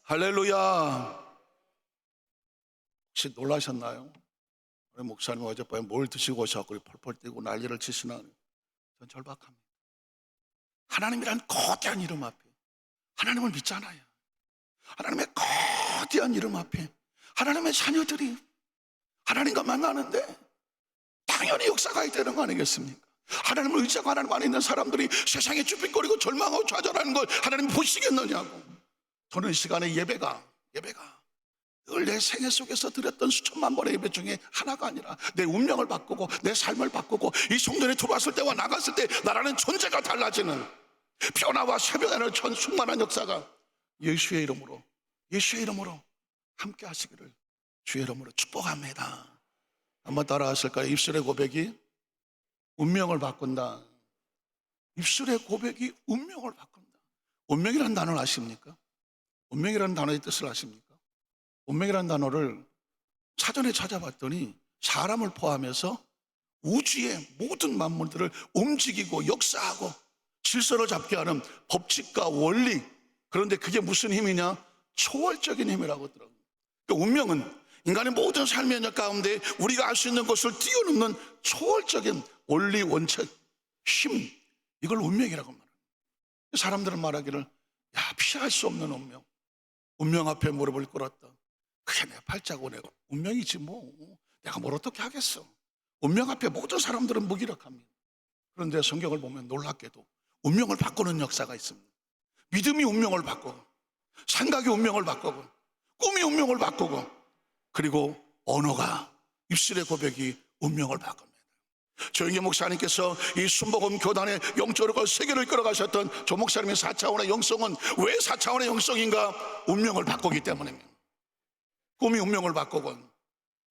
할렐루야. 혹시 놀라셨나요? 우리 목사님 어젯밤에 뭘 드시고 오셔서 펄펄 뛰고 난리를 치시나? 전 절박합니다. 하나님이란 거대한 이름 앞에 하나님을 믿잖아요. 하나님의 거대한 이름 앞에 하나님의 자녀들이 하나님과 만나는데 당연히 역사가 있야 되는 거 아니겠습니까? 하나님을 의지하고 하나님 안에 있는 사람들이 세상에 쭈삣거리고 절망하고 좌절하는 걸 하나님 보시겠느냐고. 저는 이 시간에 예배가 늘 내 생애 속에서 드렸던 수천만 번의 예배 중에 하나가 아니라 내 운명을 바꾸고 내 삶을 바꾸고 이 성전에 들어왔을 때와 나갔을 때 나라는 존재가 달라지는 변화와 새변화를 전 충만한 역사가 예수의 이름으로 함께 하시기를 주의 이름으로 축복합니다. 한번 따라 하실까요? 입술의 고백이 운명을 바꾼다. 입술의 고백이 운명을 바꾼다. 운명이라는 단어를 아십니까? 운명이라는 단어의 뜻을 아십니까? 운명이라는 단어를 사전에 찾아봤더니 사람을 포함해서 우주의 모든 만물들을 움직이고 역사하고 질서를 잡게 하는 법칙과 원리, 그런데 그게 무슨 힘이냐? 초월적인 힘이라고 하더라고요. 그러니까 운명은 인간의 모든 삶의 영역 가운데 우리가 알 수 있는 것을 뛰어넘는 초월적인 원리, 원칙, 힘, 이걸 운명이라고 말합니다. 사람들은 말하기를 피할 수 없는 운명 앞에 무릎을 꿇었다. 그게 내 발자국의 운명이지 뭐 내가 뭘 어떻게 하겠어. 운명 앞에 모든 사람들은 무기력합니다. 그런데 성경을 보면 놀랍게도 운명을 바꾸는 역사가 있습니다. 믿음이 운명을 바꾸고, 생각이 운명을 바꾸고, 꿈이 운명을 바꾸고, 그리고 언어가, 입술의 고백이 운명을 바꿉니다. 조영기 목사님께서 이 순복음 교단의 영적으로 세계를 끌어가셨던 조 목사님의 4차원의 영성은 왜 4차원의 영성인가? 운명을 바꾸기 때문입니다. 꿈이 운명을 바꾸고,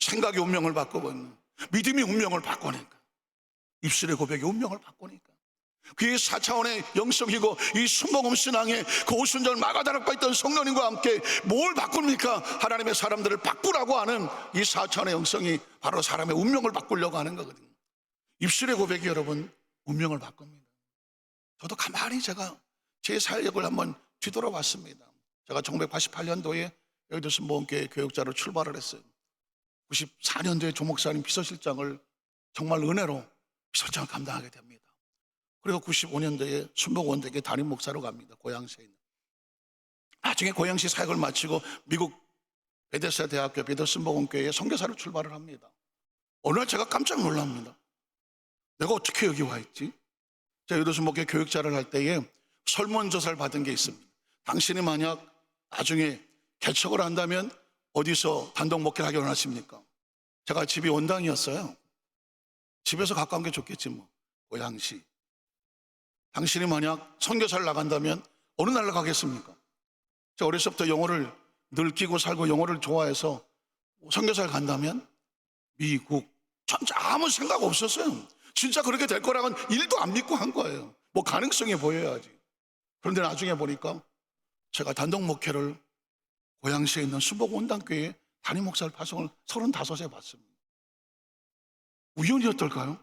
생각이 운명을 바꾸고, 믿음이 운명을 바꾸니까, 입술의 고백이 운명을 바꾸니까, 그게 4차원의 영성이고, 이 순복음 신앙의 그 오순절 마가다락과 있던 성령님과 함께 뭘 바꿉니까? 하나님의 사람들을 바꾸라고 하는 이 4차원의 영성이 바로 사람의 운명을 바꾸려고 하는 거거든요. 입술의 고백이 여러분 운명을 바꿉니다. 저도 가만히 제가 제 사역을 한번 뒤돌아봤습니다. 제가 1988년도에 여의도 순복음교회 교육자로 출발을 했어요. 94년도에 조 목사님 비서실장을 정말 은혜로 비서실장을 감당하게 됩니다. 그리고 95년도에 순복음원대교회 담임 목사로 갑니다. 고양시에 있는. 나중에 고양시 사역을 마치고 미국 베데스다 대학교 베데스다 순복음교회에 선교사로 출발을 합니다. 어느 날 제가 깜짝 놀랍니다. 내가 어떻게 여기 와 있지? 제가 여의도 순복음교회 교육자를 할 때에 설문조사를 받은 게 있습니다. 당신이 만약 나중에 개척을 한다면 어디서 단독 목회를 하기 원하십니까? 제가 집이 원당이었어요. 집에서 가까운 게 좋겠지 뭐. 고양시. 당신이 만약 선교사를 나간다면 어느 나라 가겠습니까? 제가 어렸을 때부터 영어를 늘 끼고 살고 영어를 좋아해서 선교사를 간다면 미국. 진짜 아무 생각 없었어요. 진짜 그렇게 될 거라고는 1도 안 믿고 한 거예요. 뭐 가능성이 보여야지. 그런데 나중에 보니까 제가 단독 목회를 고양시에 있는 순복음 원당교회 담임 목사를 파송을 35에 받습니다. 우연이었을까요?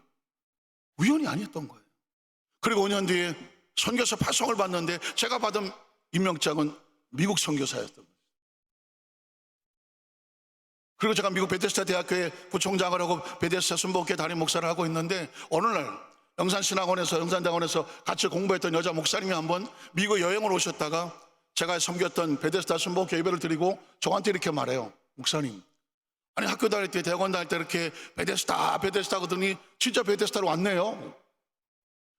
우연이 아니었던 거예요. 그리고 5년 뒤에 선교사 파송을 받는데 제가 받은 임명장은 미국 선교사였던 거예요. 그리고 제가 미국 베데스다 대학교에 부총장을 하고 베데스다 순복음교회 담임 목사를 하고 있는데 어느 날 영산대학원에서 같이 공부했던 여자 목사님이 한번 미국 여행을 오셨다가 제가 섬겼던 베데스다 순복음교회 예배를 드리고 저한테 이렇게 말해요. 목사님, 아니 학교 다닐 때 대학원 다닐 때 이렇게 베데스다 그러더니 진짜 베데스다로 왔네요.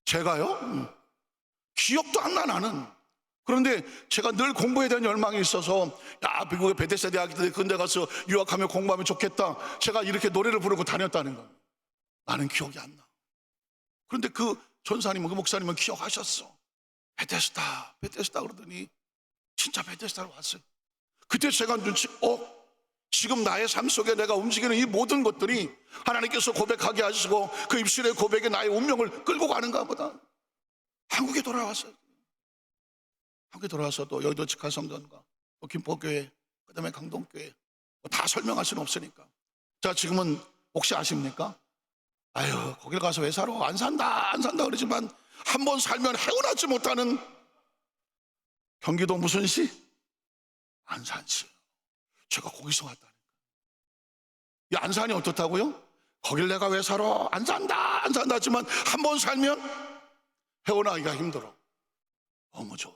제가요? 기억도 안 나 나는. 그런데 제가 늘 공부에 대한 열망이 있어서 미국의 베데스다 대학인데 그런데 가서 유학하면 공부하면 좋겠다. 제가 이렇게 노래를 부르고 다녔다는 거예요. 나는 기억이 안 나. 그런데 그 전사님은 그 목사님은 기억하셨어. 베데스다 그러더니 진짜 베데스다로 왔어요. 그때 제가 지금 나의 삶 속에 내가 움직이는 이 모든 것들이 하나님께서 고백하게 하시고 그 입술의 고백에 나의 운명을 끌고 가는가 보다. 한국에 돌아왔어요. 한국에 돌아와서 또 여의도 직화성전과 또 김포교회, 그 다음에 강동교회 다 설명할 수는 없으니까. 자, 지금은 혹시 아십니까? 아유, 거길 가서 왜 살아? 안 산다 그러지만 한 번 살면 헤어나지 못하는 경기도 무슨 시? 안산시. 제가 거기서 왔다니까. 이 안산이 어떻다고요? 거길 내가 왜 살아? 안 산다 하지만 한 번 살면 헤어나기가 힘들어. 너무 좋아.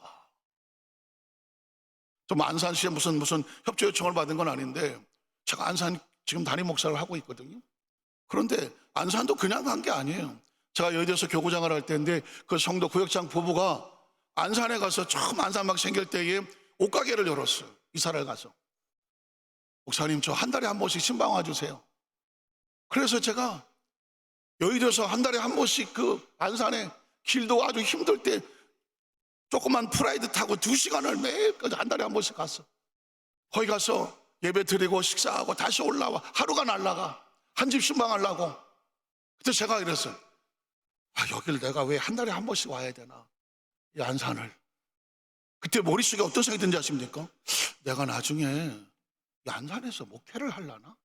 좀 안산시에 무슨 협조 요청을 받은 건 아닌데 제가 안산 지금 담임 목사를 하고 있거든요. 그런데 안산도 그냥 간 게 아니에요. 제가 여의도에서 교구장을 할 때인데 그 성도 구역장 부부가 안산에 가서 처음 안산 막 생길 때에 옷가게를 열었어요. 이사를 가서. 목사님 저 한 달에 한 번씩 신방 와주세요. 그래서 제가 여의도에서 한 달에 한 번씩 그 안산에 길도 아주 힘들 때 조그만 프라이드 타고 2시간을 매일 한 달에 한 번씩 갔어. 거기 가서 예배 드리고 식사하고 다시 올라와. 하루가 날라가. 한 집 신방하려고. 그때 제가 이랬어요. 여길 내가 왜 한 달에 한 번씩 와야 되나? 이 안산을. 그때 머릿속에 어떤 생각이 든지 아십니까? 내가 나중에 이 안산에서 목회를 하려나?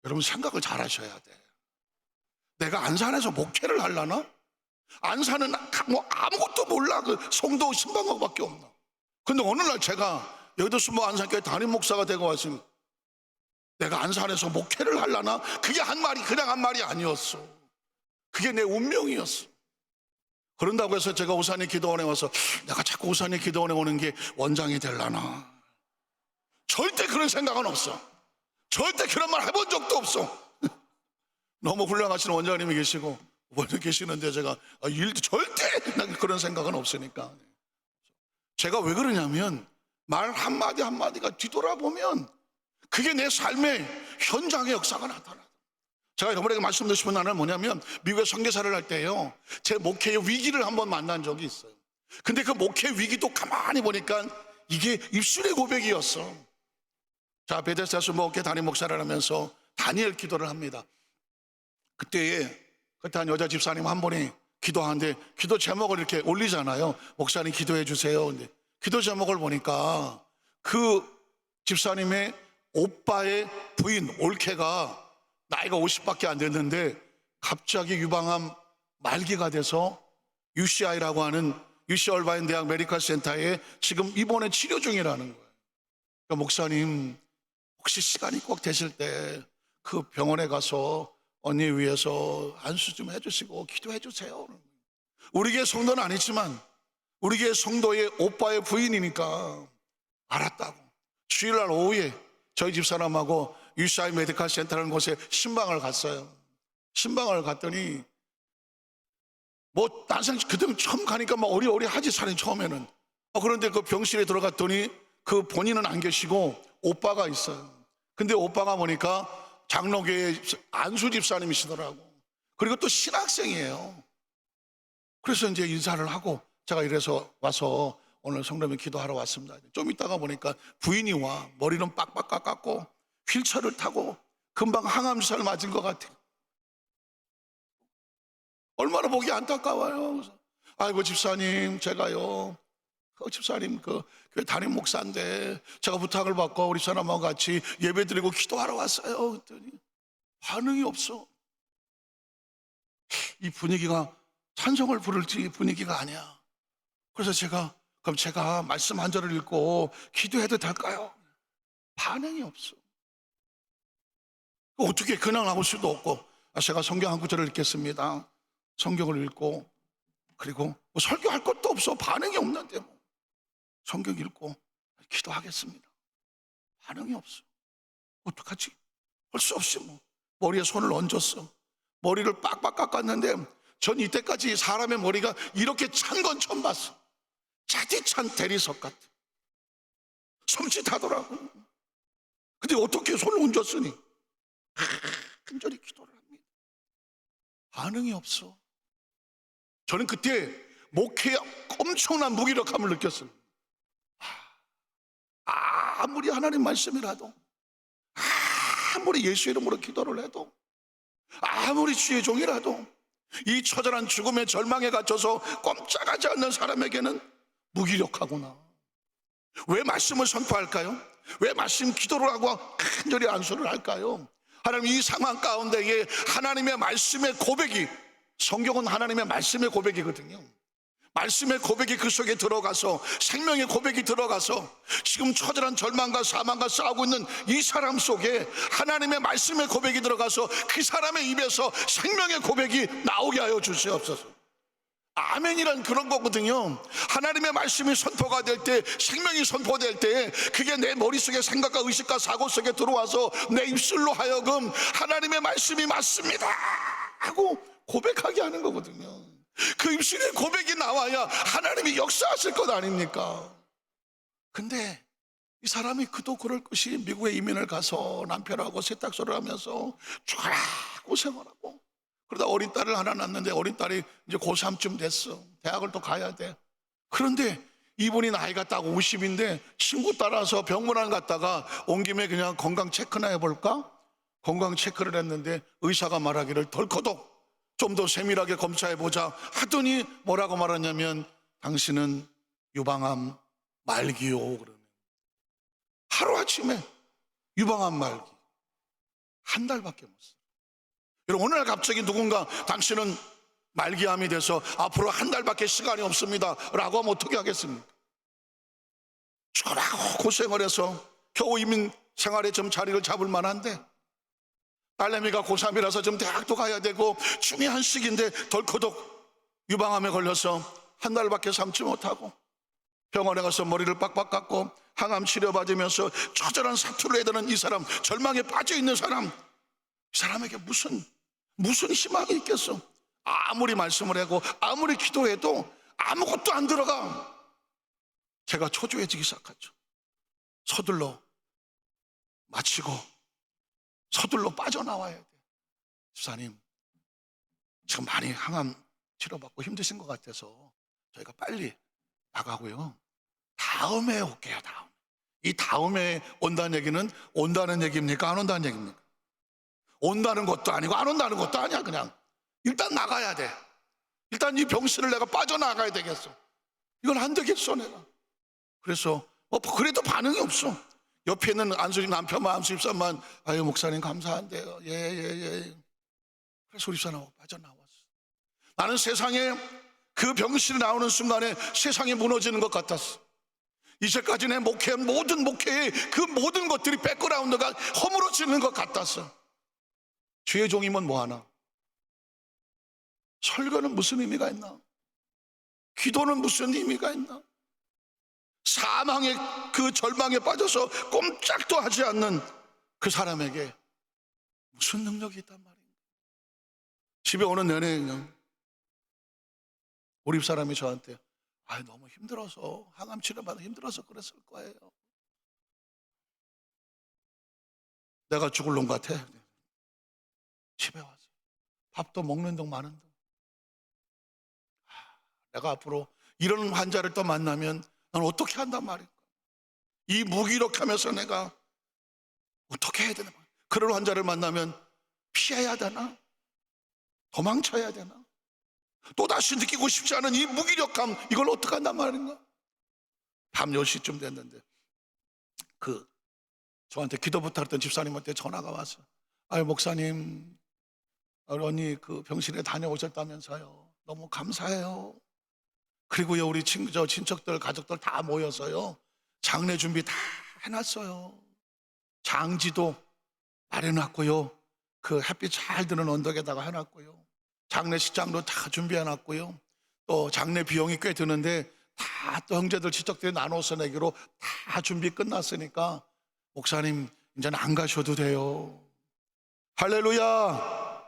여러분 생각을 잘 하셔야 돼. 내가 안산에서 목회를 하려나? 안산은 뭐 아무것도 몰라. 그 성도 신방하고밖에 없나. 근데 어느 날 제가 여의도 순복 안산교회 담임 목사가 되고 왔으니 내가 안산에서 목회를 하려나? 그게 한 말이 그냥 한 말이 아니었어. 그게 내 운명이었어. 그런다고 해서 제가 오산의 기도원에 와서 내가 자꾸 오산의 기도원에 오는 게 원장이 되려나? 절대 그런 생각은 없어. 절대 그런 말 해본 적도 없어. 너무 훌륭하신 원장님이 계시고 원장님 계시는데 제가 일도 절대 그런 생각은 없으니까. 제가 왜 그러냐면 말 한마디 한마디가 뒤돌아보면 그게 내 삶의 현장의 역사가 나타나. 제가 여러분에게 말씀드리고 싶은 나는 뭐냐면 미국에 선교사를 할 때요 제 목회의 위기를 한번 만난 적이 있어요. 근데 그 목회 위기도 가만히 보니까 이게 입술의 고백이었어. 자, 베데스다 순복음교회 담임 목사를 하면서 다니엘 기도를 합니다. 그때 한 여자 집사님 한 분이 기도하는데 기도 제목을 이렇게 올리잖아요. 목사님 기도해 주세요. 근데 기도 제목을 보니까 그 집사님의 오빠의 부인 올케가 나이가 50밖에 안 됐는데 갑자기 유방암 말기가 돼서 UCI라고 하는 UC 얼바인 대학 메디컬 센터에 지금 입원해 치료 중이라는 거예요. 그러니까 목사님 혹시 시간이 꼭 되실 때 그 병원에 가서 언니 위해서 안수 좀 해주시고 기도해 주세요. 우리 교회 성도는 아니지만 우리 교회 성도의 오빠의 부인이니까 알았다고. 주일날 오후에 저희 집사람하고 UCI 메디컬 센터라는 곳에 신방을 갔어요. 신방을 갔더니 뭐 난생 그때 처음 가니까 막 어리어리하지 사람이 처음에는. 그런데 그 병실에 들어갔더니 그 본인은 안 계시고 오빠가 있어요. 근데 오빠가 보니까 장로교회 안수 집사님이시더라고. 그리고 또 신학생이에요. 그래서 이제 인사를 하고 제가 이래서 와서 오늘 성도님 기도하러 왔습니다. 좀 있다가 보니까 부인이 와. 머리는 빡빡 깎았고 휠체어를 타고 금방 항암주사를 맞은 것 같아요. 얼마나 보기 안타까워요. 아이고 집사님 제가요 집사님 그 교회 담임 목사인데 제가 부탁을 받고 우리 사람하고 같이 예배드리고 기도하러 왔어요. 그랬더니 반응이 없어. 이 분위기가 찬송을 부를지 분위기가 아니야. 그래서 그럼 제가 말씀 한 절을 읽고 기도해도 될까요? 반응이 없어. 어떻게 그냥 나올 수도 없고 제가 성경 한 구절을 읽겠습니다. 성경을 읽고 그리고 뭐 설교할 것도 없어. 반응이 없는데 뭐 성경 읽고 기도하겠습니다. 반응이 없어. 어떡하지? 할 수 없이 뭐 머리에 손을 얹었어. 머리를 빡빡 깎았는데 전 이때까지 사람의 머리가 이렇게 찬 건 처음 봤어. 차디찬 대리석 같아. 섬찟하더라고. 근데 어떻게 손을 얹었으니 간절히 기도를 합니다. 반응이 없어. 저는 그때 목회에 엄청난 무기력함을 느꼈어요. 아무리 하나님 말씀이라도, 아무리 예수 이름으로 기도를 해도, 아무리 주의 종이라도 이 처절한 죽음의 절망에 갇혀서 꼼짝하지 않는 사람에게는 무기력하구나. 왜 말씀을 선포할까요? 왜 말씀 기도를 하고 간절히 안수를 할까요? 하나님 이 상황 가운데에 하나님의 말씀의 고백이, 성경은 하나님의 말씀의 고백이거든요. 말씀의 고백이 그 속에 들어가서 생명의 고백이 들어가서 지금 처절한 절망과 사망과 싸우고 있는 이 사람 속에 하나님의 말씀의 고백이 들어가서 그 사람의 입에서 생명의 고백이 나오게 하여 주시옵소서. 아멘이란 그런 거거든요. 하나님의 말씀이 선포가 될 때, 생명이 선포될 때 그게 내 머릿속에 생각과 의식과 사고 속에 들어와서 내 입술로 하여금 하나님의 말씀이 맞습니다 하고 고백하게 하는 거거든요. 그 입술에 고백이 나와야 하나님이 역사하실 것 아닙니까? 근데 이 사람이 그도 그럴 것이 미국에 이민을 가서 남편하고 세탁소를 하면서 죽어라 고생을 하고, 그러다 어린 딸을 하나 낳는데 어린 딸이 이제 고3쯤 됐어. 대학을 또 가야 돼. 그런데 이분이 나이가 딱 50인데 친구 따라서 병원안 갔다가 온 김에 그냥 건강 체크나 해볼까? 건강 체크를 했는데 의사가 말하기를 덜커덕 좀 더 세밀하게 검사해보자 하더니 뭐라고 말하냐면 당신은 유방암 말기요. 그러네. 하루아침에 유방암 말기. 한 달밖에 못 써. 여러분, 어느 날 갑자기 누군가 당신은 말기암이 돼서 앞으로 한 달밖에 시간이 없습니다 라고 하면 어떻게 하겠습니까? 죽어라고 고생을 해서 겨우 이민 생활에 좀 자리를 잡을 만한데 딸내미가 고3이라서 좀 대학도 가야 되고 중요한 시기인데 덜커덕 유방암에 걸려서 한 달밖에 삶지 못하고 병원에 가서 머리를 빡빡 깎고 항암 치료받으면서 처절한 사투를 해야 되는 이 사람, 절망에 빠져있는 사람, 이 사람에게 무슨 희망이 있겠어? 아무리 말씀을 하고 아무리 기도해도 아무것도 안 들어가. 제가 초조해지기 시작하죠. 서둘러 마치고 서둘러 빠져나와야 돼. 집사님, 지금 많이 항암 치료받고 힘드신 것 같아서 저희가 빨리 나가고요, 다음에 올게요. 이 다음에 온다는 얘기는 온다는 얘기입니까? 안 온다는 얘기입니까? 온다는 것도 아니고 안 온다는 것도 아니야. 그냥 일단 나가야 돼. 일단 이 병실을 내가 빠져나가야 되겠어. 이건 안 되겠어 내가. 그래서 그래도 반응이 없어. 옆에 있는 안수집 남편만, 안수집사만 아유 목사님 감사한데요. 예. 그래서 우리 집사람하고 빠져나왔어. 나는 세상에 그 병실이 나오는 순간에 세상이 무너지는 것 같았어. 이제까지 내 목회한 모든 목회의 그 모든 것들이 백그라운드가 허물어지는 것 같았어. 주의 종이면 뭐하나? 설교는 무슨 의미가 있나? 기도는 무슨 의미가 있나? 사망의 그 절망에 빠져서 꼼짝도 하지 않는 그 사람에게 무슨 능력이 있단 말인가? 집에 오는 내내 그냥 우리 집사람이 저한테 너무 힘들어서 항암 치료받아 힘들어서 그랬을 거예요. 내가 죽을 놈 같아. 집에 와서 밥도 먹는 동 마는 동. 내가 앞으로 이런 환자를 또 만나면 난 어떻게 한단 말인가? 이 무기력하면서 내가 어떻게 해야 되나? 그런 환자를 만나면 피해야 되나? 도망쳐야 되나? 또다시 느끼고 싶지 않은 이 무기력함, 이걸 어떻게 한단 말인가? 밤 10시쯤 됐는데 저한테 기도 부탁했던 집사님한테 전화가 왔어. 목사님, 언니 그 병실에 다녀오셨다면서요. 너무 감사해요. 그리고요, 우리 친척들, 가족들 다 모여서요, 장례 준비 다 해놨어요. 장지도 마련해놨고요, 그 햇빛 잘 드는 언덕에다가 해놨고요, 장례식장도 다 준비해놨고요, 또 장례 비용이 꽤 드는데 다 또 형제들, 친척들이 나눠서 내기로 다 준비 끝났으니까 목사님 이제는 안 가셔도 돼요. 할렐루야.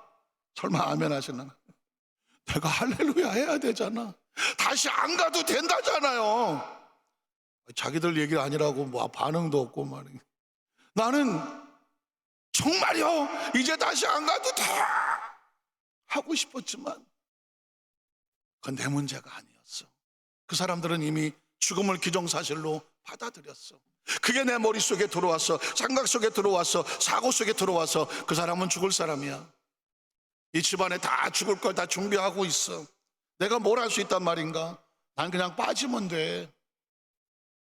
설마 아멘 하시나? 내가 할렐루야 해야 되잖아. 다시 안 가도 된다잖아요. 자기들 얘기 아니라고 뭐 반응도 없고 말이야. 나는 정말요 이제 다시 안 가도 돼 하고 싶었지만 그건 내 문제가 아니었어. 그 사람들은 이미 죽음을 기정사실로 받아들였어. 그게 내 머릿속에 들어왔어. 생각 속에 들어왔어. 사고 속에 들어와서 그 사람은 죽을 사람이야. 이 집안에 다 죽을 걸 다 준비하고 있어. 내가 뭘 할 수 있단 말인가? 난 그냥 빠지면 돼.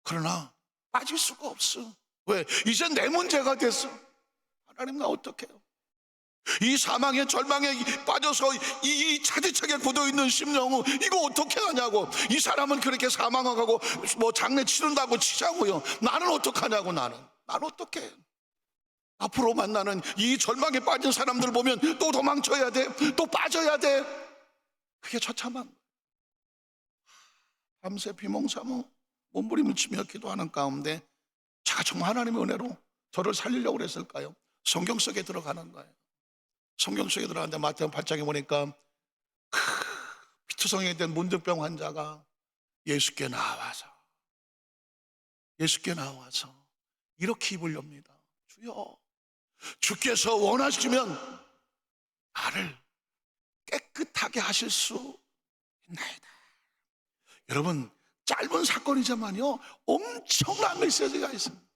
그러나 빠질 수가 없어. 왜? 이제 내 문제가 됐어. 하나님 나 어떡해요? 이 사망의 절망에 빠져서 이 차디차게 굳어있는 심령은 이거 어떻게 하냐고. 이 사람은 그렇게 사망하고 뭐 장례 치른다고 치자고요. 나는 어떡하냐고. 나는 어떡해. 앞으로 만나는 이 절망에 빠진 사람들 보면 또 도망쳐야 돼, 또 빠져야 돼. 그게 처참한 거예요. 밤새 비몽사몽 몸부림을 치며 기도하는 가운데 제가 정말 하나님의 은혜로 저를 살리려고 그랬을까요? 성경 속에 들어가는 거예요. 성경 속에 들어가는데 마태복음 8장에 보니까 피투성이에 된 문득병 환자가 예수께 나와서 이렇게 입을 엽니다. 주여, 주께서 원하시면 나를 깨끗하게 하실 수 있나이다. 여러분, 짧은 사건이지만요 엄청난 메시지가 있습니다.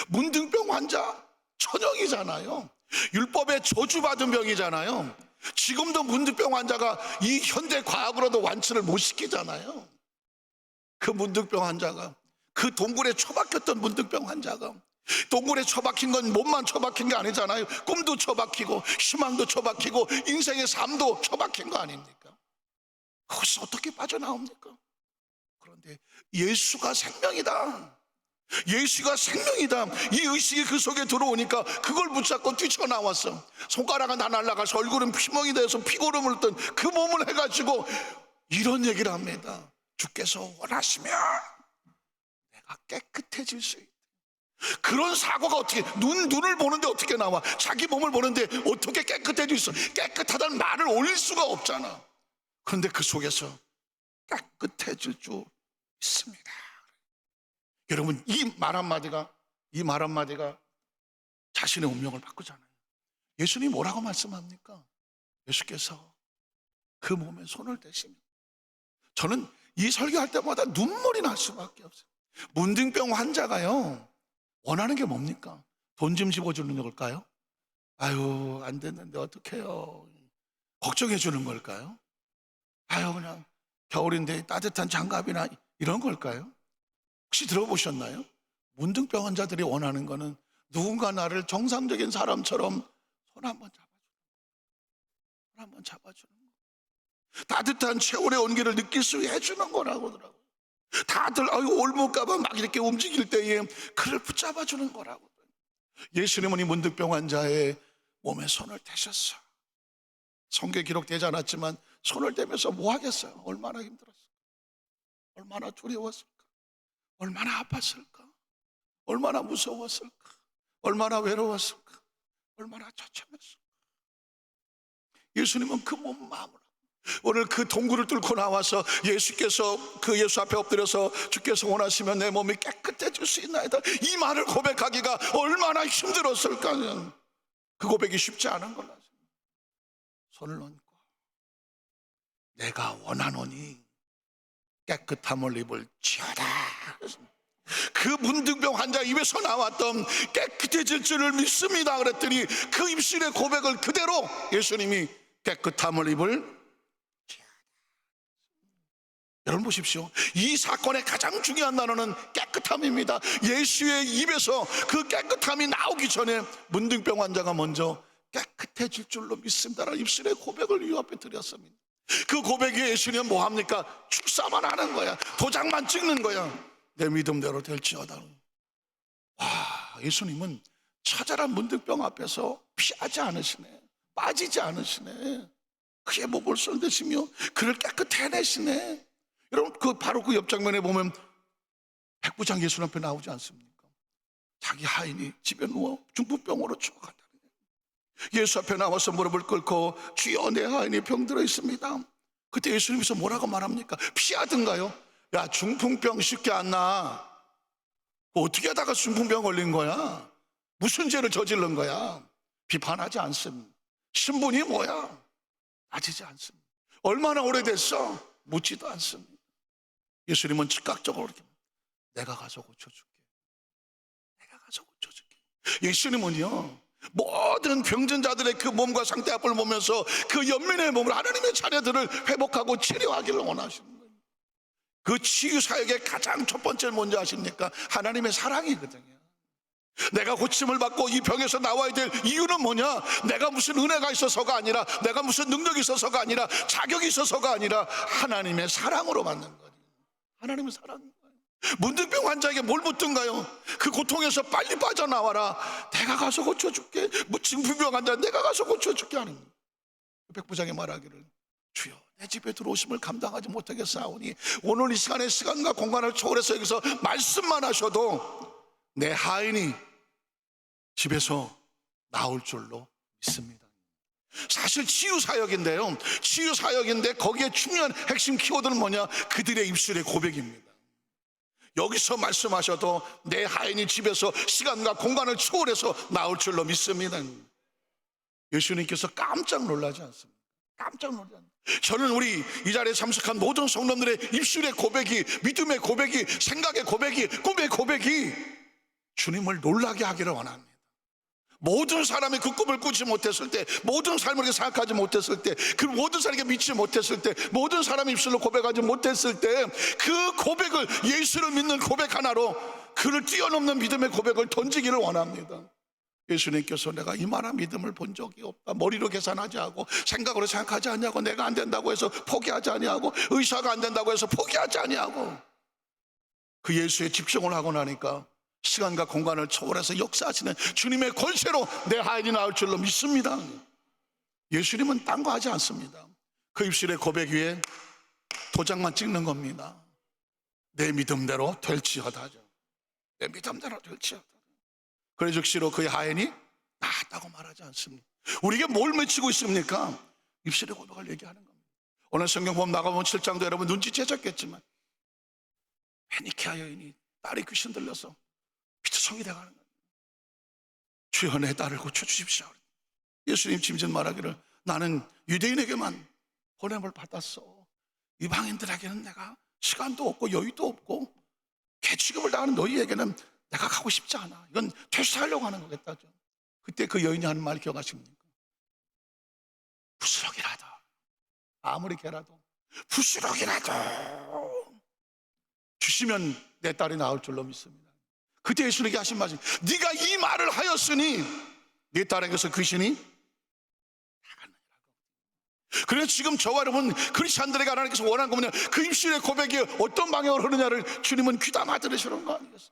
문둥병 환자 천형이잖아요. 율법에 저주받은 병이잖아요. 지금도 문둥병 환자가 이 현대 과학으로도 완치를 못 시키잖아요. 그 문둥병 환자가, 그 동굴에 처박혔던 문둥병 환자가, 동굴에 처박힌 건 몸만 처박힌 게 아니잖아요. 꿈도 처박히고 희망도 처박히고 인생의 삶도 처박힌 거 아닙니까? 거기서 어떻게 빠져나옵니까? 그런데 예수가 생명이다, 예수가 생명이다, 이 의식이 그 속에 들어오니까 그걸 붙잡고 뛰쳐나왔어. 손가락은 다 날아가서 얼굴은 피멍이 돼서 피고름을 흘던 그 몸을 해가지고 이런 얘기를 합니다. 주께서 원하시면 내가 깨끗해질 수 있다. 그런 사고가 어떻게, 눈을 보는데 어떻게 나와? 자기 몸을 보는데 어떻게 깨끗해질 수 있어? 깨끗하다는 말을 올릴 수가 없잖아. 그런데 그 속에서 깨끗해질 줄 있습니다. 여러분, 이 말 한마디가 자신의 운명을 바꾸잖아요. 예수님이 뭐라고 말씀합니까? 예수께서 그 몸에 손을 대시면, 저는 이 설교할 때마다 눈물이 날 수밖에 없어요. 문둥병 환자가요 원하는 게 뭡니까? 돈 좀 집어주는 걸까요? 아유, 안 됐는데 어떡해요. 걱정해 주는 걸까요? 아유, 그냥 겨울인데 따뜻한 장갑이나 이런 걸까요? 혹시 들어보셨나요? 문둥병 환자들이 원하는 거는 누군가 나를 정상적인 사람처럼 손 한번 잡아주는 거, 따뜻한 최후의 온기를 느낄 수 있게 해주는 거라고 하더라고요. 다들 올무까봐 막 이렇게 움직일 때에 그를 붙잡아주는 거라고. 예수님은 이 문득병 환자의 몸에 손을 대셨어. 성경에 기록되지 않았지만 손을 대면서 뭐 하겠어요? 얼마나 힘들었을까? 얼마나 두려웠을까? 얼마나 아팠을까? 얼마나 무서웠을까? 얼마나 외로웠을까? 얼마나 처참했을까? 예수님은 그 몸 마음으로 오늘 그 동굴을 뚫고 나와서 예수께서 그 예수 앞에 엎드려서 주께서 원하시면 내 몸이 깨끗해질 수 있나이다, 이 말을 고백하기가 얼마나 힘들었을까. 그 고백이 쉽지 않은 걸로 아십니다. 손을 얹고 내가 원하노니 깨끗함을 입을지어다. 그 문둥병 환자 입에서 나왔던 깨끗해질 줄을 믿습니다 그랬더니 그 입술의 고백을 그대로 예수님이 깨끗함을 입을. 여러분 보십시오. 이 사건의 가장 중요한 단어는 깨끗함입니다. 예수의 입에서 그 깨끗함이 나오기 전에 문둥병 환자가 먼저 깨끗해질 줄로 믿습니다라는 입술의 고백을 이 앞에 드렸습니다. 그 고백에 예수님은 뭐합니까? 축사만 하는 거야. 도장만 찍는 거야. 내 믿음대로 될지어다. 와, 예수님은 처절한 문둥병 앞에서 피하지 않으시네, 빠지지 않으시네. 그의 목을 손대시며 그를 깨끗 해내시네. 여러분, 바로 그 옆장면에 보면 백부장 예수 앞에 나오지 않습니까? 자기 하인이 집에 누워 중풍병으로 죽어간다. 예수 앞에 나와서 무릎을 꿇고 주여 내 하인이 병들어 있습니다. 그때 예수님께서 뭐라고 말합니까? 피하든가요? 야, 중풍병 쉽게 안 나. 어떻게 하다가 중풍병 걸린 거야? 무슨 죄를 저지른 거야? 비판하지 않습니다. 신분이 뭐야? 따지지 않습니다. 얼마나 오래됐어? 묻지도 않습니다. 예수님은 즉각적으로 이렇게 내가 가서 고쳐줄게. 내가 가서 고쳐줄게. 예수님은요 모든 병든 자들의 그 몸과 상태 앞을 보면서 그 연민의 몸을, 하나님의 자녀들을 회복하고 치료하기를 원하시는 거예요. 그 치유 사역의 가장 첫 번째 뭔지 아십니까? 하나님의 사랑이거든요. 내가 고침을 받고 이 병에서 나와야 될 이유는 뭐냐? 내가 무슨 은혜가 있어서가 아니라, 내가 무슨 능력이 있어서가 아니라, 자격이 있어서가 아니라 하나님의 사랑으로 받는 거예요. 하나님의 사랑인 거예요. 문둥병 환자에게 뭘 묻던가요? 그 고통에서 빨리 빠져나와라. 내가 가서 고쳐줄게. 중풍병 환자 내가 가서 고쳐줄게 하는 거예요. 백부장이 말하기를, 주여 내 집에 들어오심을 감당하지 못하겠사오니 오늘 이 시간에 시간과 공간을 초월해서 여기서 말씀만 하셔도 내 하인이 집에서 나올 줄로 믿습니다. 사실 치유사역인데요, 치유사역인데 거기에 중요한 핵심 키워드는 뭐냐? 그들의 입술의 고백입니다. 여기서 말씀하셔도 내 하인이 집에서 시간과 공간을 초월해서 나올 줄로 믿습니다. 예수님께서 깜짝 놀라지 않습니다. 깜짝 놀라지 않습니다. 저는 우리 이 자리에 참석한 모든 성도들의 입술의 고백이, 믿음의 고백이, 생각의 고백이, 꿈의 고백이 주님을 놀라게 하기를 원합니다. 모든 사람이 그 꿈을 꾸지 못했을 때, 모든 삶을 이렇게 생각하지 못했을 때, 그 모든 사람에게 믿지 못했을 때, 모든 사람이 입술로 고백하지 못했을 때, 그 고백을, 예수를 믿는 고백 하나로 그를 뛰어넘는 믿음의 고백을 던지기를 원합니다. 예수님께서 내가 이만한 믿음을 본 적이 없다. 머리로 계산하지 않고, 생각으로 생각하지 않냐고, 내가 안 된다고 해서 포기하지 아니하고, 의사가 안 된다고 해서 포기하지 아니하고, 그 예수에 집중을 하고 나니까 시간과 공간을 초월해서 역사하시는 주님의 권세로 내 하인이 나올 줄로 믿습니다. 예수님은 딴 거 하지 않습니다. 그 입술의 고백 위에 도장만 찍는 겁니다. 내 믿음대로 될지어다죠. 내 믿음대로 될지어다. 그래 즉시로 그의 하인이 나았다고 말하지 않습니다. 우리에게 뭘 맺히고 있습니까? 입술의 고백을 얘기하는 겁니다. 오늘 성경 보면 나가보면 7장도 여러분 눈치채셨겠지만, 페니키아 여인이 딸이 귀신 들려서 피투성이 돼가는 거예요. 주여 내 딸을 고쳐주십시오. 예수님 짐짓 말하기를, 나는 유대인에게만 보냄을 받았어. 이방인들에게는 내가 시간도 없고 여유도 없고 개 취급을 당하는 너희에게는 내가 가고 싶지 않아. 이건 퇴사하려고 하는 거겠다죠. 그때 그 여인이 하는 말 기억하십니까? 부스럭이라도, 아무리 개라도 부스럭이라도 주시면 내 딸이 나올 줄로 믿습니다. 그때 예수님께 하신 말씀, 네가 이 말을 하였으니 네 딸에게서 귀신이 나가느니라. 그래서 지금 저와 여러분 크리스찬들에게 하나님께서 원하는 거 뭐냐? 그 입술의 고백이 어떤 방향으로 흐르냐를 주님은 귀담아 들으시는 거 아니겠어요?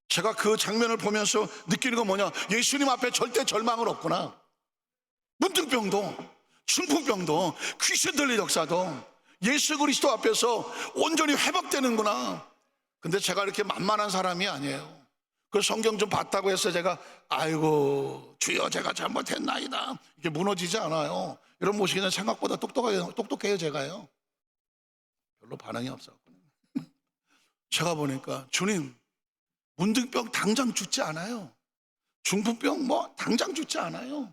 제가 그 장면을 보면서 느끼는 건 뭐냐? 예수님 앞에 절대 절망은 없구나. 문둥병도, 중풍병도, 귀신 들린 역사도 예수 그리스도 앞에서 온전히 회복되는구나. 근데 제가 이렇게 만만한 사람이 아니에요. 그 성경 좀 봤다고 해서 제가 아이고 주여 제가 잘못했나이다 이렇게 무너지지 않아요. 이런 모시기는 생각보다 똑똑해요 제가요. 별로 반응이 없었군요. 제가 보니까 주님, 문둥병 당장 죽지 않아요. 중풍병 뭐 당장 죽지 않아요.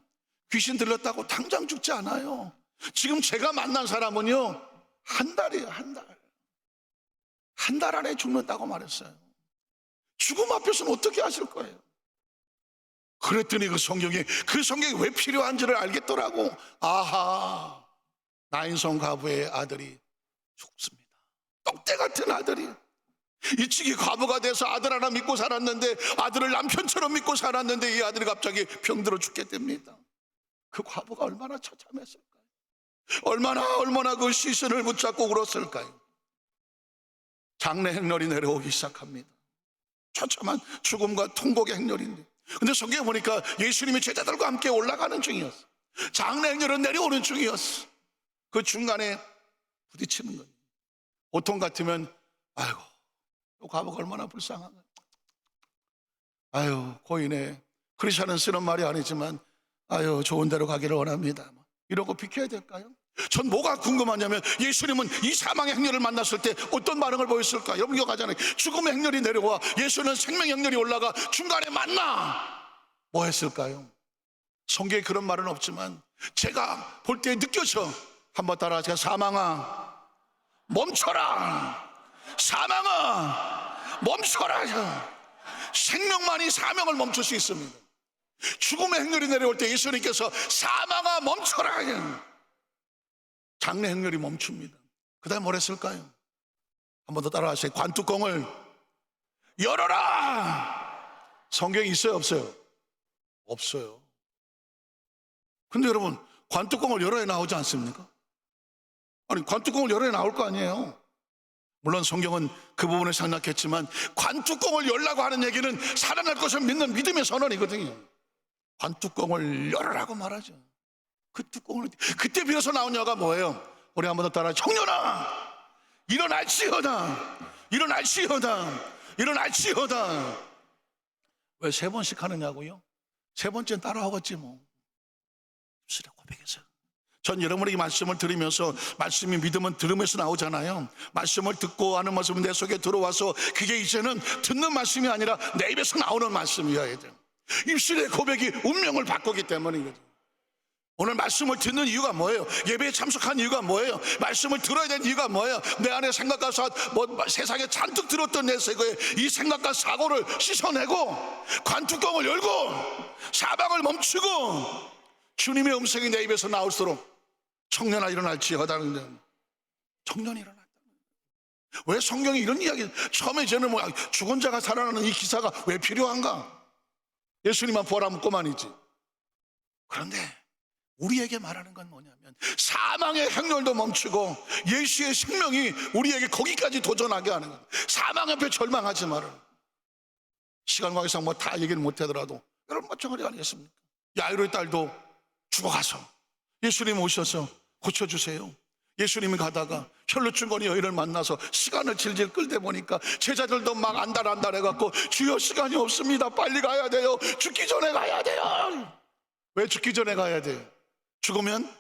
귀신 들렸다고 당장 죽지 않아요. 지금 제가 만난 사람은요, 한 달이에요. 한 달 안에 죽는다고 말했어요. 죽음 앞에서는 어떻게 하실 거예요? 그랬더니 그 성경이 왜 필요한지를 알겠더라고. 아하, 나인성 과부의 아들이 죽습니다. 떡대 같은 아들이 일찍이 과부가 돼서 아들 하나 믿고 살았는데, 아들을 남편처럼 믿고 살았는데 이 아들이 갑자기 병들어 죽게 됩니다. 그 과부가 얼마나 처참했을까요? 얼마나 그 시선을 붙잡고 울었을까요? 장래 행렬이 내려오기 시작합니다. 처참한 죽음과 통곡의 행렬인데, 근데 성경에 보니까 예수님이 제자들과 함께 올라가는 중이었어. 장래 행렬은 내려오는 중이었어. 그 중간에 부딪히는 거예요. 보통 같으면 아이고 또 과부가 얼마나 불쌍한가, 아유 고인의, 크리스천은 쓰는 말이 아니지만 아유 좋은 데로 가기를 원합니다 이러고 비켜야 될까요? 전 뭐가 궁금하냐면, 예수님은 이 사망의 행렬을 만났을 때 어떤 반응을 보였을까? 여러분 기억하잖아요. 죽음의 행렬이 내려와 예수는 생명의 행렬이 올라가 중간에 만나 뭐 했을까요? 성경에 그런 말은 없지만 제가 볼 때 느껴져. 한번 따라하세요. 사망아 멈춰라. 사망아 멈춰라. 생명만이 사명을 멈출 수 있습니다. 죽음의 행렬이 내려올 때 예수님께서 사망아 멈춰라. 장래 행렬이 멈춥니다. 그 다음에 뭘 했을까요? 한 번 더 따라하세요. 관뚜껑을 열어라. 성경에 있어요, 없어요? 없어요. 근데 여러분, 관뚜껑을 열어야 나오지 않습니까? 아니, 관뚜껑을 열어야 나올 거 아니에요? 물론 성경은 그 부분을 생략했지만 관뚜껑을 열라고 하는 얘기는 살아날 것을 믿는 믿음의 선언이거든요. 관뚜껑을 열으라고 말하죠. 그 뚜껑을, 그때 비로소 나온 여가 뭐예요? 우리 한번 더 따라, 청년아 일어날지어다, 일어날지어다, 일어날지어다. 왜 세 번씩 하느냐고요? 세 번째는 따라하겠지 뭐. 입술에 고백해서. 전 여러분에게 말씀을 들으면서, 말씀이 믿음은 들으면서 나오잖아요. 말씀을 듣고 하는 말씀은 내 속에 들어와서 그게 이제는 듣는 말씀이 아니라 내 입에서 나오는 말씀이어야 돼요. 입술의 고백이 운명을 바꾸기 때문이거든요. 오늘 말씀을 듣는 이유가 뭐예요? 예배에 참석한 이유가 뭐예요? 말씀을 들어야 되는 이유가 뭐예요? 내 안에 생각과 세상에 잔뜩 들었던 내 세계에 이 생각과 사고를 씻어내고 관뚜껑을 열고 사방을 멈추고 주님의 음성이 내 입에서 나올수록 청년아 일어날지어다는, 청년이 일어났다. 왜 성경이 이런 이야기, 처음에 저는 뭐 죽은 자가 살아나는 이 기사가 왜 필요한가? 예수님만 부활하면 그만이지. 그런데 우리에게 말하는 건 뭐냐면 사망의 행렬도 멈추고 예수의 생명이 우리에게 거기까지 도전하게 하는 거예요. 사망 앞에 절망하지 말아요. 시간 관계상 뭐 다 얘기를 못 하더라도 여러분 마찬가지 아니겠습니까? 야이로의 딸도 죽어가서 예수님 오셔서 고쳐주세요. 예수님이 가다가 혈루증거리 여인을 만나서 시간을 질질 끌다 보니까 제자들도 막 안달해갖고 주여 시간이 없습니다, 빨리 가야 돼요, 죽기 전에 가야 돼요. 왜 죽기 전에 가야 돼요? 죽으면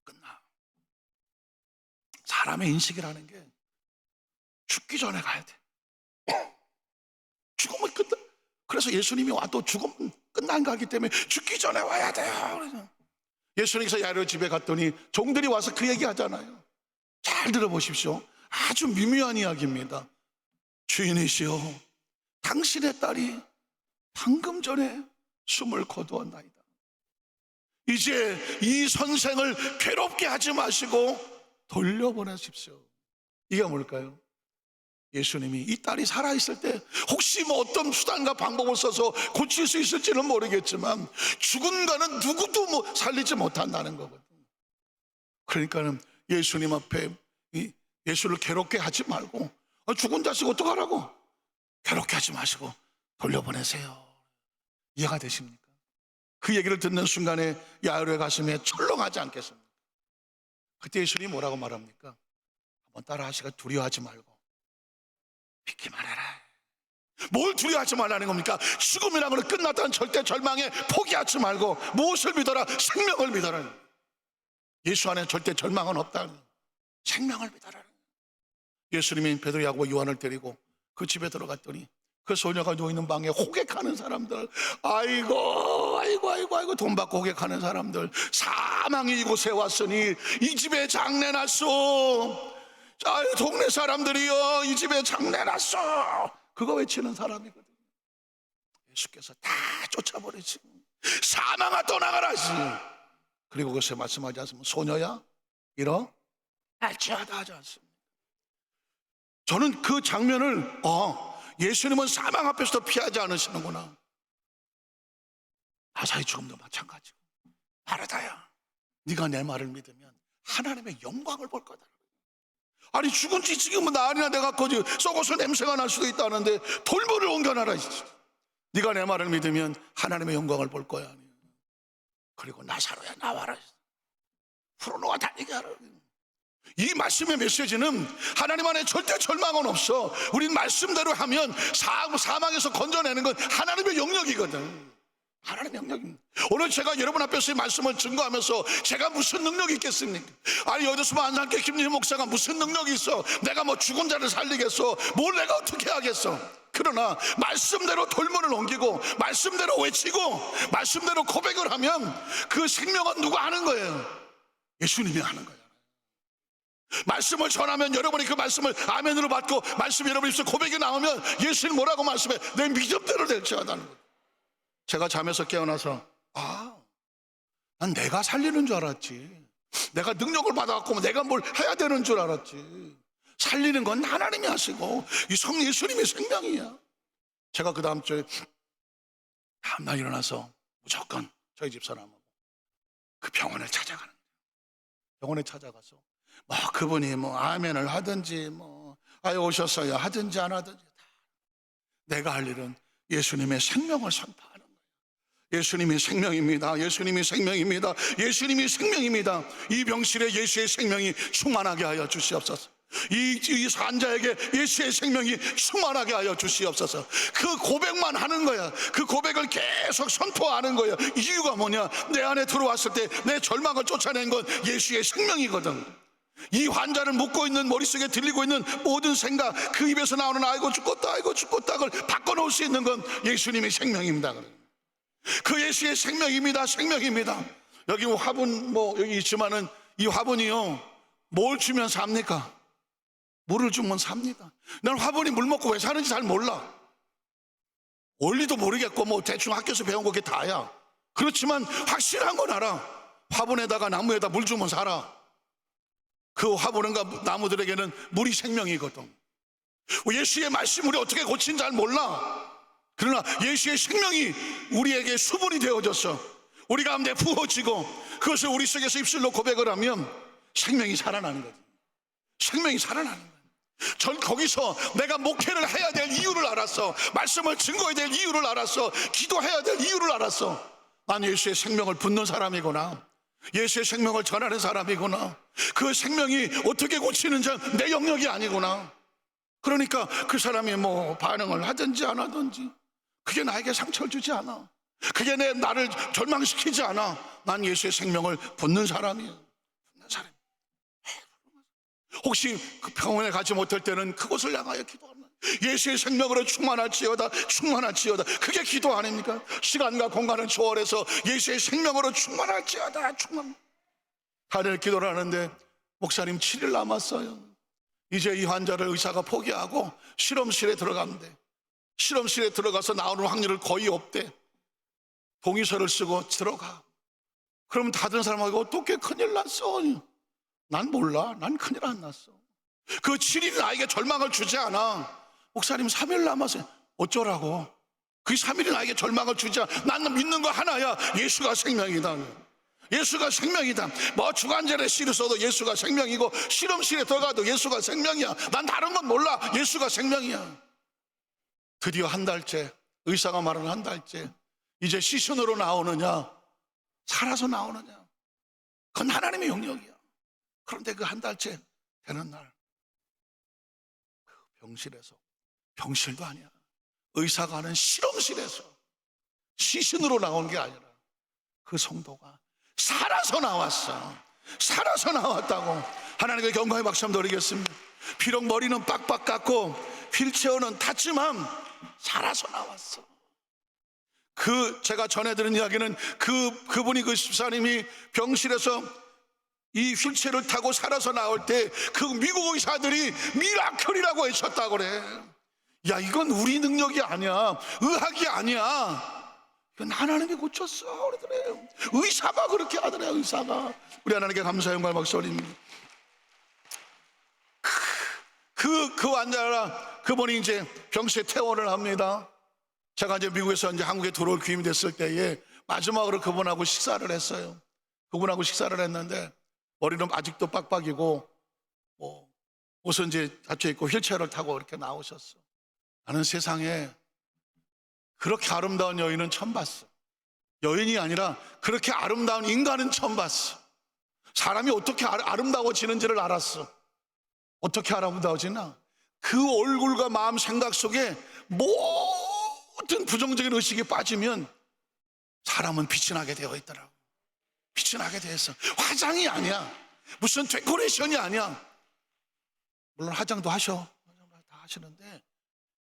끝나. 사람의 인식이라는 게 죽기 전에 가야 돼. 죽으면 끝나. 그래서 예수님이 와도 죽으면 끝난 거기 때문에 죽기 전에 와야 돼요. 예수님께서 야이로 집에 갔더니 종들이 와서 그 얘기 하잖아요. 잘 들어보십시오. 아주 미묘한 이야기입니다. 주인이시여, 당신의 딸이 방금 전에 숨을 거두었나이다. 이제 이 선생을 괴롭게 하지 마시고 돌려보내십시오. 이게 뭘까요? 예수님이 이 딸이 살아있을 때 혹시 뭐 어떤 수단과 방법을 써서 고칠 수 있을지는 모르겠지만 죽은 거는 누구도 뭐 살리지 못한다는 거거든요. 그러니까는 예수님 앞에 예수를 괴롭게 하지 말고, 죽은 자식 어떡하라고? 괴롭게 하지 마시고 돌려보내세요. 이해가 되십니까? 그 얘기를 듣는 순간에 야이로의 가슴에 철렁하지 않겠습니까? 그때 예수님이 뭐라고 말합니까? 한번 따라 하시고, 두려워하지 말고 믿기만 해라. 뭘 두려워하지 말라는 겁니까? 죽음이라는 건 끝났다는 절대 절망에 포기하지 말고 무엇을 믿어라? 생명을 믿어라. 예수 안에 절대 절망은 없다는, 생명을 믿어라. 예수님이 베드로, 야고보, 요한을 데리고 그 집에 들어갔더니 그 소녀가 누워있는 방에 호객하는 사람들, 아이고 돈 받고 호객하는 사람들, 사망이 이곳에 왔으니 이 집에 장례 났소. 자, 동네 사람들이요, 이 집에 장례 났어. 그거 외치는 사람이거든요. 예수께서 다 쫓아버리지. 사망아 떠나가라. 그리고 그것에 말씀하지 않습니까? 소녀야 일어날지어다 하지 않습니다. 저는 그 장면을 예수님은 사망 앞에서도 피하지 않으시는구나. 라자의 죽음도 마찬가지고, 마르다야, 네가 내 말을 믿으면 하나님의 영광을 볼 거다. 아니, 죽은 지 지금은 나흘이나 돼갖고 썩어서 냄새가 날 수도 있다는데 돌보를 옮겨놔라. 네가 내 말을 믿으면 하나님의 영광을 볼 거야. 그리고 나사로야 나와라, 풀어놓아 다니게 하라. 이 말씀의 메시지는 하나님 안에 절대 절망은 없어. 우린 말씀대로 하면 사망에서 건져내는 건 하나님의 영역이거든. 하나님의 영역입니다. 오늘 제가 여러분 앞에서 이 말씀을 증거하면서 제가 무슨 능력이 있겠습니까? 아니, 여기서 안산교회 김진희 목사가 무슨 능력이 있어? 내가 뭐 죽은 자를 살리겠어? 뭘 내가 어떻게 하겠어? 그러나 말씀대로 돌문을 옮기고 말씀대로 외치고 말씀대로 고백을 하면 그 생명은 누가 하는 거예요? 예수님이 하는 거예요. 말씀을 전하면 여러분이 그 말씀을 아멘으로 받고 말씀이 여러분 입술 고백이 나오면 예수님 뭐라고 말씀해? 내 믿음대로 될지어다는 거예요. 제가 잠에서 깨어나서 난 내가 살리는 줄 알았지, 내가 능력을 받아갖고 내가 뭘 해야 되는 줄 알았지. 살리는 건 하나님이 하시고 이 성 예수님의 생명이야. 제가 그 다음 주에 다음날 일어나서 무조건 저희 집사람하고 그 병원을 찾아가는 거예요. 병원에 찾아가서 뭐 그분이 뭐 아멘을 하든지 뭐 아예 오셨어요 하든지 안 하든지 다 내가 할 일은 예수님의 생명을 선포하는 거예요. 예수님이 생명입니다. 예수님이 생명입니다. 예수님이 생명입니다. 이 병실에 예수의 생명이 충만하게 하여 주시옵소서. 이 환자에게 예수의 생명이 충만하게 하여 주시옵소서. 그 고백만 하는 거야. 그 고백을 계속 선포하는 거야. 이유가 뭐냐? 내 안에 들어왔을 때 내 절망을 쫓아낸 건 예수의 생명이거든. 이 환자를 묻고 있는 머릿속에 들리고 있는 모든 생각, 그 입에서 나오는 아이고 죽겠다를 바꿔놓을 수 있는 건 예수님의 생명입니다. 그 예수의 생명입니다. 생명입니다. 여기 화분 뭐 여기 있지만은 이 화분이요 뭘 주면 삽니까? 물을 주면 삽니다. 난 화분이 물 먹고 왜 사는지 잘 몰라. 원리도 모르겠고 뭐 대충 학교에서 배운 거 그게 다야. 그렇지만 확실한 건 알아. 화분에다가 나무에다 물 주면 살아. 그 화분과 나무들에게는 물이 생명이거든. 예수의 말씀 우리 어떻게 고친지 잘 몰라. 그러나 예수의 생명이 우리에게 수분이 되어졌어. 우리 가운데 부어지고 그것을 우리 속에서 입술로 고백을 하면 생명이 살아나는 거지. 생명이 살아나는 거야. 전 거기서 내가 목회를 해야 될 이유를 알았어. 말씀을 증거해야 될 이유를 알았어. 기도해야 될 이유를 알았어. 난 예수의 생명을 붓는 사람이구나. 예수의 생명을 전하는 사람이구나. 그 생명이 어떻게 고치는지 내 영역이 아니구나. 그러니까 그 사람이 뭐 반응을 하든지 안 하든지 그게 나에게 상처를 주지 않아. 그게 나를 절망시키지 않아. 난 예수의 생명을 붓는 사람이에요. 붓는 사람. 혹시 그 병원에 가지 못할 때는 그곳을 향하여 기도하는 예수의 생명으로 충만할지어다 충만할지어다. 그게 기도 아닙니까? 시간과 공간을 초월해서 예수의 생명으로 충만할지어다 충만. 하늘 기도를 하는데 목사님 7일 남았어요. 이제 이 환자를 의사가 포기하고 실험실에 들어가는데 실험실에 들어가서 나오는 확률은 거의 없대. 동의서를 쓰고 들어가. 그러면 다른 사람하고 어떻게 큰일 났어? 난 몰라. 난 큰일 안 났어. 그 7일이 나에게 절망을 주지 않아. 목사님 3일 남았어요. 어쩌라고? 그 3일이 나에게 절망을 주지 않아. 나는 믿는 거 하나야. 예수가 생명이다. 예수가 생명이다. 뭐 주간절에 씨를 써도 예수가 생명이고 실험실에 들어가도 예수가 생명이야. 난 다른 건 몰라. 예수가 생명이야. 드디어 한 달째 의사가 말하는 한 달째 이제 시신으로 나오느냐 살아서 나오느냐 그건 하나님의 영역이야. 그런데 그 한 달째 되는 날 그 병실에서 병실도 아니야. 의사가 하는 실험실에서 시신으로 나온 게 아니라 그 성도가 살아서 나왔어. 살아서 나왔다고. 하나님께 경건의 박수 한번 드리겠습니다. 비록 머리는 빡빡 깎고 휠체어는 탔지만 살아서 나왔어. 제가 전해드린 이야기는 그분이 그 집사님이 병실에서 이 휠체어를 타고 살아서 나올 때 그 미국 의사들이 미라클이라고 외쳤다고 그래. 야, 이건 우리 능력이 아니야. 의학이 아니야. 이건 하나님이 고쳤어. 그러더래요. 의사가 그렇게 하더래요. 의사가. 우리 하나님께 감사 영광 박수 올립니다. 그 환자라 그분이 이제 병실에 퇴원을 합니다. 제가 이제 미국에서 이제 한국에 들어올 귀임이 됐을 때에 마지막으로 그분하고 식사를 했어요. 그분하고 식사를 했는데 머리는 아직도 빡빡이고 뭐 옷은 이제 닫혀 있고 휠체어를 타고 이렇게 나오셨어. 나는 세상에 그렇게 아름다운 여인은 처음 봤어. 여인이 아니라 그렇게 아름다운 인간은 처음 봤어. 사람이 어떻게 아름다워지는지를 알았어. 어떻게 아름다워지나? 그 얼굴과 마음 생각 속에 모든 부정적인 의식이 빠지면 사람은 빛이 나게 되어 있더라고. 빛이 나게 되었어. 화장이 아니야. 무슨 데코레이션이 아니야. 물론 화장도 하셔. 다 하시는데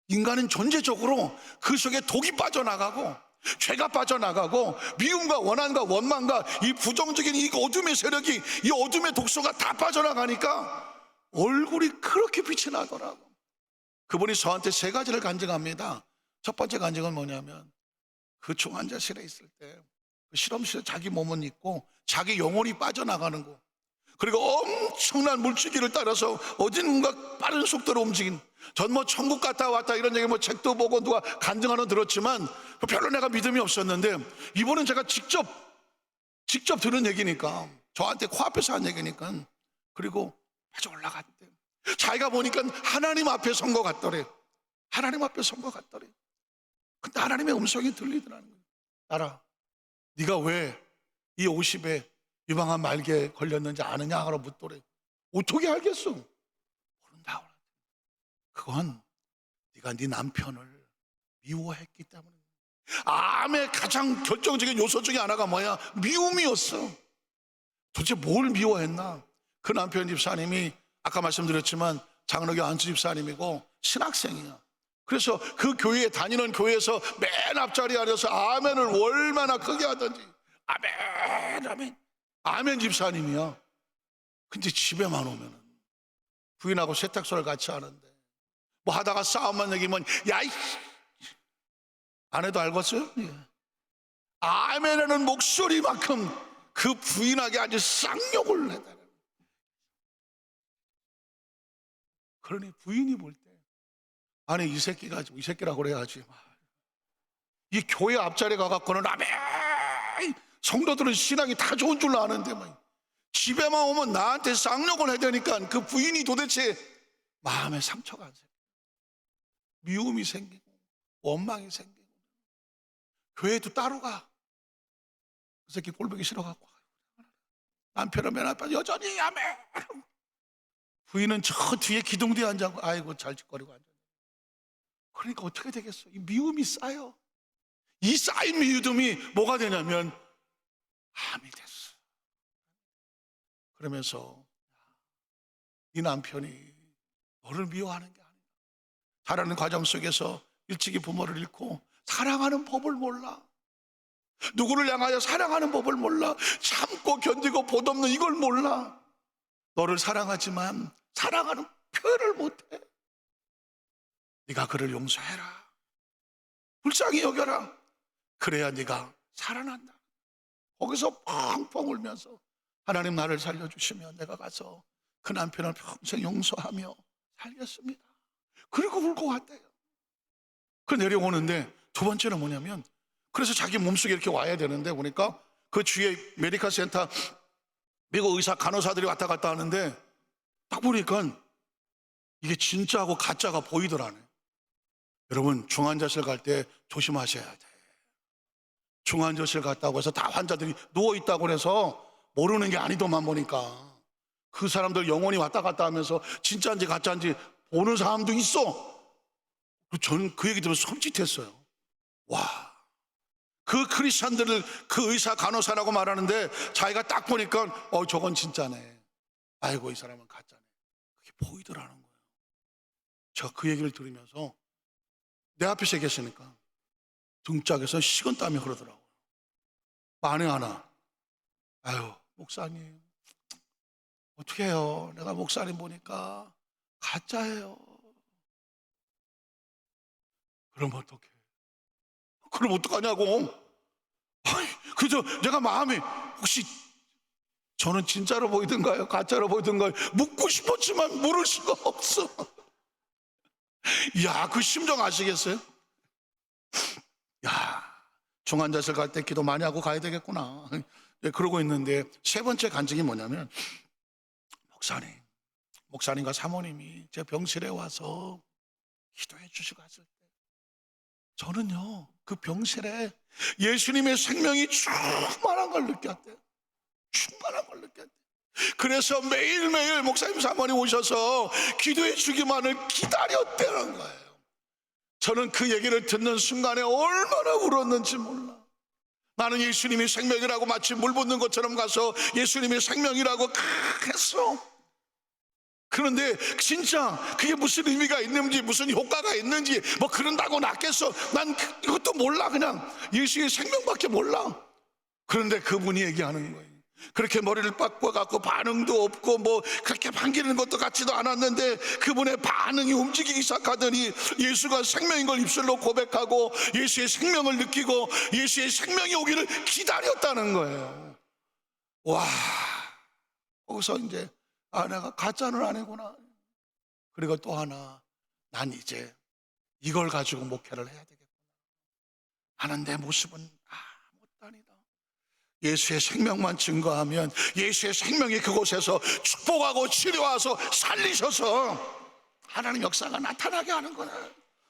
인간은 존재적으로 그 속에 독이 빠져나가고 죄가 빠져나가고 미움과 원한과 원망과 이 부정적인 이 어둠의 세력이 이 어둠의 독소가 다 빠져나가니까 얼굴이 그렇게 빛이 나더라고. 그분이 저한테 3가지를 간증합니다. 첫 번째 간증은 뭐냐면 그 중환자실에 있을 때 그 실험실에 자기 몸은 있고 자기 영혼이 빠져나가는 거. 그리고 엄청난 물줄기를 따라서 어딘가 빠른 속도로 움직인, 전 뭐 천국 갔다 왔다 이런 얘기 뭐 책도 보고 누가 간증하는 들었지만 별로 내가 믿음이 없었는데, 이번엔 제가 직접 들은 얘기니까, 저한테 코앞에서 한 얘기니까, 그리고 아주 올라갔대. 자기가 보니까 하나님 앞에 선 것 같더래. 하나님 앞에 선 것 같더래. 근데 하나님의 음성이 들리더라는 거예요. 나라, 네가 왜 이 50에 유방암 말기에 걸렸는지 아느냐 하고 묻더래. 어떻게 알겠어? 모른다. 그건 네가 네 남편을 미워했기 때문에. 암의 가장 결정적인 요소 중에 하나가 뭐야? 미움이었어. 도대체 뭘 미워했나? 그 남편 집사님이 아까 말씀드렸지만 장로교 안수 집사님이고 신학생이야. 그래서 그 교회에 다니는 교회에서 맨 앞자리에 앉아서 아멘을 얼마나 크게 하든지 아멘 아멘 아멘 집사님이야. 근데 집에만 오면은 부인하고 세탁소를 같이 하는데 뭐 하다가 싸움만 얘기면 야이 아내도 알겠어요? 예. 아멘하는 목소리만큼 그 부인에게 아주 쌍욕을 내다. 그러니 부인이 볼 때, 아니 이 새끼라고 그래야지, 이 교회 앞자리에 가갖고는 아멘, 성도들은 신앙이 다 좋은 줄로 아는데 집에만 오면 나한테 쌍욕을 해야 되니까 그 부인이 도대체 마음에 상처가 안 생겨. 미움이 생기고 원망이 생기고. 교회도 따로 가. 그 새끼 꼴보기 싫어갖고 남편은 맨 앞에 여전히 아멘. 부인은 저 뒤에 기둥 뒤에 앉아고 아이고 잘 짓거리고 앉아. 그러니까 어떻게 되겠어? 이 미움이 쌓여. 이 쌓인 미움이 뭐가 되냐면 암이 됐어. 그러면서 이 남편이 너를 미워하는 게 아니야. 자라는 과정 속에서 일찍이 부모를 잃고 사랑하는 법을 몰라. 누구를 향하여 사랑하는 법을 몰라. 참고 견디고 보덮는 이걸 몰라. 너를 사랑하지만 사랑하는 표현을 못해. 네가 그를 용서해라. 불쌍히 여겨라. 그래야 네가 살아난다. 거기서 펑펑 울면서 하나님 나를 살려주시면 내가 가서 그 남편을 평생 용서하며 살겠습니다. 그리고 울고 왔대요. 그 내려오는데 두 번째는 뭐냐면, 그래서 자기 몸속에 이렇게 와야 되는데 보니까 그 주위에 메디컬 센터 미국 의사 간호사들이 왔다 갔다 하는데 딱 보니까 이게 진짜하고 가짜가 보이더라네. 여러분 중환자실 갈 때 조심하셔야 돼. 중환자실 갔다고 해서 다 환자들이 누워있다고 해서 모르는 게 아니더만 보니까 그 사람들 영혼이 왔다 갔다 하면서 진짜인지 가짜인지 보는 사람도 있어. 저는 그 얘기 들으면서 섬찟했어요. 와, 그 크리스찬들을 그 의사 간호사라고 말하는데 자기가 딱 보니까 저건 진짜네, 아이고 이 사람은 가짜네, 그게 보이더라는 거예요. 제가 그 얘기를 들으면서 내 앞에서 계시니까 등짝에서 식은땀이 흐르더라고요. 아내 하나, 아유 목사님 어떻게 해요? 내가 목사님 보니까 가짜예요. 그럼 어떡해? 그럼 어떡하냐고. 그래서 내가 마음이 혹시 저는 진짜로 보이던가요? 가짜로 보이던가요? 묻고 싶었지만 물을 수가 없어. 야, 그 심정 아시겠어요? 야, 중환자실 갈 때 기도 많이 하고 가야 되겠구나. 그러고 있는데 세 번째 간증이 뭐냐면, 목사님과 사모님이 제 병실에 와서 기도해 주시고 갔을 때 저는요 그 병실에 예수님의 생명이 충만한 걸 느꼈대요. 충만한 걸 느꼈대요. 그래서 매일매일 목사님 사모님 오셔서 기도해 주기만을 기다렸다는 거예요. 저는 그 얘기를 듣는 순간에 얼마나 울었는지 몰라. 나는 예수님이 생명이라고 마치 물 붓는 것처럼 가서 예수님이 생명이라고 했어. 그런데 진짜 그게 무슨 의미가 있는지 무슨 효과가 있는지 뭐 그런다고 낫겠어, 난 이것도 몰라. 그냥 예수의 생명밖에 몰라. 그런데 그분이 얘기하는 거예요. 그렇게 머리를 바꿔갖고 반응도 없고 뭐 그렇게 반기는 것도 같지도 않았는데 그분의 반응이 움직이기 시작하더니 예수가 생명인 걸 입술로 고백하고 예수의 생명을 느끼고 예수의 생명이 오기를 기다렸다는 거예요. 와, 거기서 이제 내가 가짜는 아니구나. 그리고 또 하나, 난 이제 이걸 가지고 목회를 해야 되겠구나. 나는 내 모습은 못다니다. 예수의 생명만 증거하면 예수의 생명이 그곳에서 축복하고 치료하셔서 살리셔서 하나님 역사가 나타나게 하는 거네.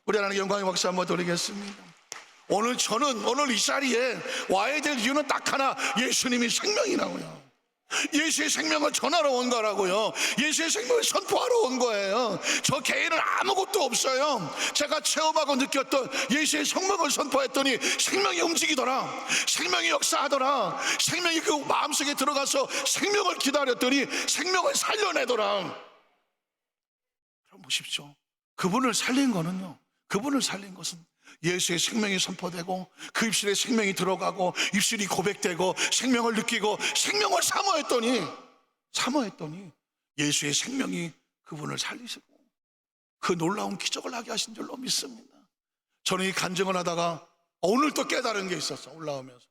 우리 하나님 영광의 박수 한번 드리겠습니다. 오늘 저는 오늘 이 자리에 와야 될 이유는 딱 하나, 예수님이 생명이라고요. 예수의 생명을 전하러 온 거라고요. 예수의 생명을 선포하러 온 거예요. 저 개인은 아무것도 없어요. 제가 체험하고 느꼈던 예수의 생명을 선포했더니 생명이 움직이더라. 생명이 역사하더라. 생명이 그 마음속에 들어가서 생명을 기다렸더니 생명을 살려내더라. 그럼 보십시오. 그분을 살린 거는요, 그분을 살린 것은 예수의 생명이 선포되고 그 입술에 생명이 들어가고 입술이 고백되고 생명을 느끼고 생명을 사모했더니 예수의 생명이 그분을 살리시고 그 놀라운 기적을 하게 하신 줄로 믿습니다. 저는 이 간증을 하다가 오늘 또 깨달은 게 있었어. 올라오면서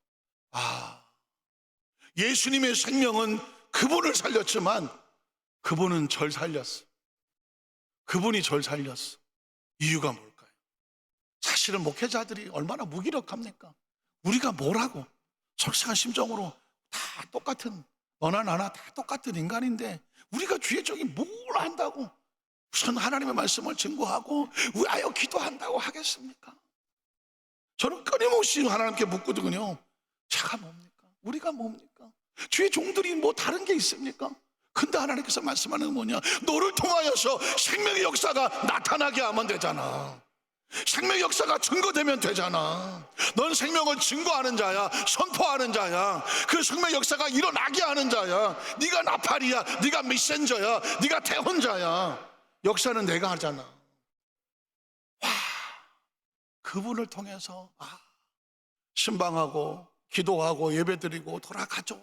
예수님의 생명은 그분을 살렸지만 그분은 절 살렸어. 그분이 절 살렸어. 이유가 뭘까요? 사실은 목회자들이 얼마나 무기력합니까? 우리가 뭐라고 솔직한 심정으로 다 똑같은, 너나 나나 다 똑같은 인간인데 우리가 주의 적이 뭘 한다고 우선 하나님의 말씀을 증거하고 위하여 기도한다고 하겠습니까? 저는 끊임없이 하나님께 묻거든요. 제가 뭡니까? 우리가 뭡니까? 주의 종들이 뭐 다른 게 있습니까? 근데 하나님께서 말씀하는 건 뭐냐? 너를 통하여서 생명의 역사가 나타나게 하면 되잖아. 생명의 역사가 증거되면 되잖아. 넌 생명을 증거하는 자야. 선포하는 자야. 그 생명의 역사가 일어나게 하는 자야. 네가 나팔이야. 네가 메신저야. 네가 대혼자야. 역사는 내가 하잖아. 와, 그분을 통해서 신방하고 기도하고 예배드리고 돌아가죠.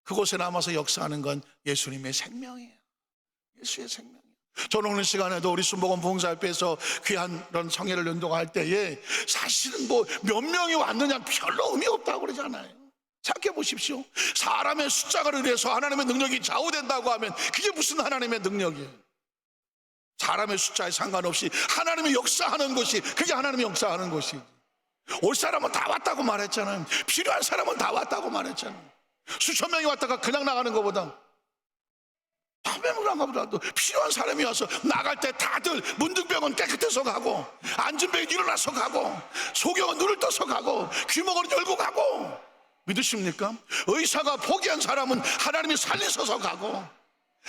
그곳에 남아서 역사하는 건 예수님의 생명이에요. 예수의 생명. 저는 오늘 시간에도 우리 순복음 봉사협회에서 귀한 그런 성회를 연도할 때에 사실은 뭐 몇 명이 왔느냐 별로 의미 없다고 그러잖아요. 생각해 보십시오. 사람의 숫자를 의해서 하나님의 능력이 좌우된다고 하면 그게 무슨 하나님의 능력이에요? 사람의 숫자에 상관없이 하나님의 역사하는 것이, 그게 하나님의 역사하는 것이지. 올 사람은 다 왔다고 말했잖아요. 필요한 사람은 다 왔다고 말했잖아요. 수천 명이 왔다가 그냥 나가는 것보다 보다도 필요한 사람이 와서 나갈 때 다들 문둥병은 깨끗해서 가고 앉은 병이 일어나서 가고 소경은 눈을 떠서 가고 귀목은 열고 가고, 믿으십니까? 의사가 포기한 사람은 하나님이 살리셔서 가고,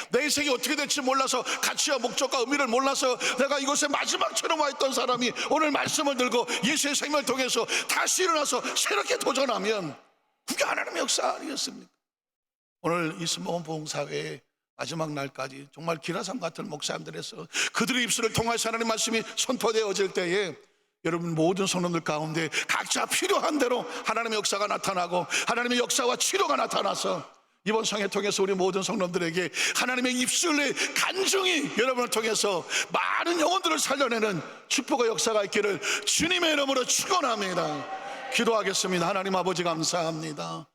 내 인생이 어떻게 될지 몰라서 가치와 목적과 의미를 몰라서 내가 이곳에 마지막처럼 와 있던 사람이 오늘 말씀을 들고 예수의 생명을 통해서 다시 일어나서 새롭게 도전하면 그게 하나님의 역사 아니겠습니까? 오늘 이 순복음 봉사회에 마지막 날까지 정말 기라상 같은 목사님들에서 그들의 입술을 통해서 하나님의 말씀이 선포되어질 때에 여러분 모든 성도들 가운데 각자 필요한 대로 하나님의 역사가 나타나고 하나님의 역사와 치료가 나타나서 이번 성회 통해서 우리 모든 성도들에게 하나님의 입술의 간증이 여러분을 통해서 많은 영혼들을 살려내는 축복의 역사가 있기를 주님의 이름으로 축원합니다. 기도하겠습니다. 하나님 아버지 감사합니다.